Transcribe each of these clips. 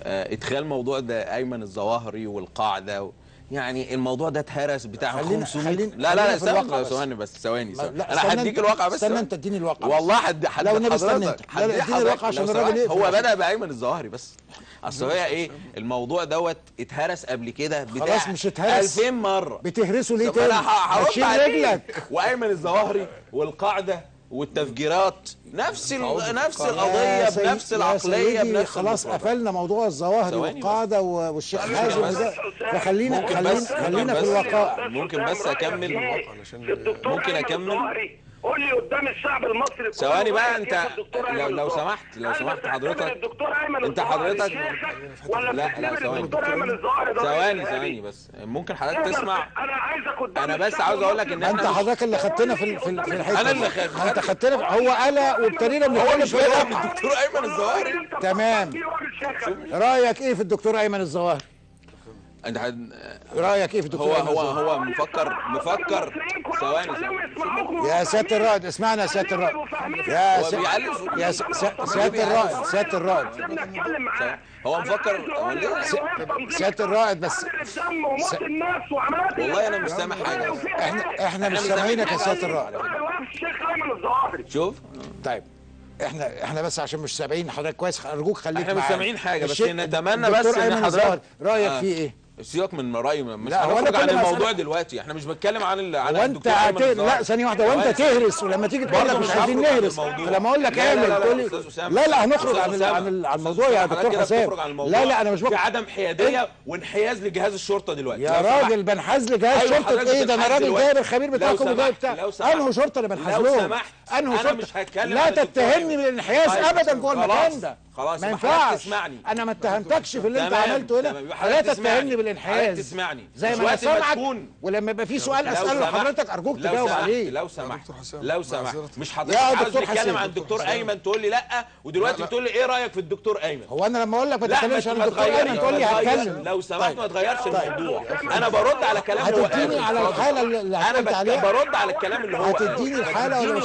ادخال موضوع ده ايمن الظواهري والقاعده يعني الموضوع ده اتهرس بتاع 500. لا استنى ثواني بس ثواني انا هديك الواقع بس استنى انت اديني الواقع والله لو النبي استنى انت اديني الواقع عشان الراجل يقفل. هو بدأ بأيمن الظواهري بس اصل هي ايه الموضوع دوت اتهرس قبل كده بتاع خلاص مش اتهرس 2000 مره بتهرسه ليه تاني؟ هشيل رجلك. وايمن الظواهري والقاعده والتفجيرات نفس القضيه بنفس العقليه بنفس خلاص قفلنا موضوع الظواهري والقاعده والشيخ حازم ده فخلينا في الوقائع. ممكن بس اكمل ممكن اكمل قول لي قدام الشعب المصري ثواني بقى انت لو سمحت حضرتك الدكتور ايمن انت حضرتك لا ثواني بس ممكن حضرتك تسمع. انا عايزك قدام انا بس عاوز اقول لك ان انت حضرتك اللي خدتنا في الحته انا اللي انت خدتنا هو قلق وابتدينا بنتكلم في الواقع. الدكتور ايمن الظواهري تمام. رايك ايه في الدكتور ايمن الظواهري؟ انت رايك ايه في الدكتور ايمن الظواهري؟ هو مفكر ثواني يا سياده الرائد اسمعنا يا سياده الرائد يا سياده الرائد هو مفكر سياده الرائد بس والله انا مش سامع حاجه. احنا مش سامعينك يا سياده الرائد. شوف طيب احنا بس عشان مش سامعين حضرتك كويس ارجوك خليك معايا. احنا مش سامعين حاجه بس نتمنى بس ان حضرتك رايك فيه ايه؟ سيبك من رأيي مش هنخرج عن الموضوع دلوقتي. احنا مش بنتكلم عن الدكتور ايمن الظواهري. لا ثانيه واحده وانت تهرس ولما تيجي تقول لك مش عايزين نهرس فلما اقول لك اعمل تقول لي لا هنخرج عن الموضوع يا دكتور حسام. لا انا مش في عدم حياديه وانحياز لجهاز الشرطه دلوقتي يا راجل بنحاز لجهاز شرطه ايه ده؟ انا راجل جايب الخبير بتاعكم وجايب بتاع انه شرطه اللي بنحاز لهم انه شرطه. لا تتهمني بالانحياز ابدا جوه المكان ده خلاص ما ينفعش. انا ما اتهمتكش في اللي انت عملته هنا. لا تتهمني بالانحياز تسمعني زي ما انا سامعك ولما يبقى في سؤال اساله لحضرتك ارجوك تجاوب عليه. لو سمحت مش حضرتك عاوز تتكلم عن الدكتور ايمن تقول لي لا ودلوقتي بتقول لي ايه رايك في الدكتور ايمن؟ هو انا لما اقول لك ما تتكلمش عن الدكتور ايمن تقول لي هتكلم. لو سمحت ما تغيرش الموضوع. انا برد على كلام هو هتديني على الحاله اللي انا عليها. برد على الكلام اللي هو هتديني الحاله ولا مش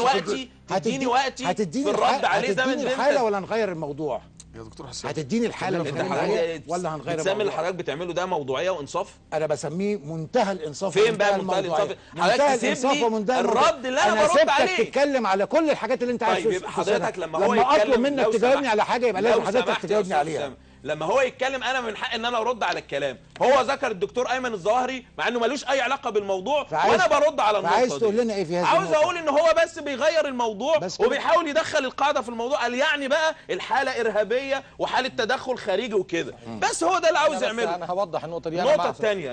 هتديني وقتي في الرد عليه زي ما انت الحاله ولا نغير الموضوع يا دكتور حسام؟ هتديني الحاله اللي عليها ولا هنغير الموضوع؟ بتسمي اللي حضرتك بتعمله ده موضوعيه وانصاف؟ انا بسميه منتهى الانصاف. فين بقى منتهى الانصاف؟ منتهى الانصاف ومنتهى الرد اللي انا برد عليه. سبتك تتكلم على كل الحاجات اللي انت عايز طيب يبقى حضرتك لما هو يتكلم اطلب منك تجاوبني على حاجه يبقى لازم حضرتك تجاوبني عليها. لما هو يتكلم انا من حق ان انا ارد على الكلام. هو ذكر الدكتور ايمن الظواهري مع انه ملوش اي علاقه بالموضوع وانا برد على النقطه دي. عايز تقول لنا ايه في هذا؟ عاوز اقول ان هو بس بيغير الموضوع وبيحاول يدخل القاعده في الموضوع. قال يعني بقى الحاله ارهابيه وحاله تدخل خارجي وكده. بس هو ده اللي عاوز يعمله. انا هوضح النقطه دي. النقطه الثانيه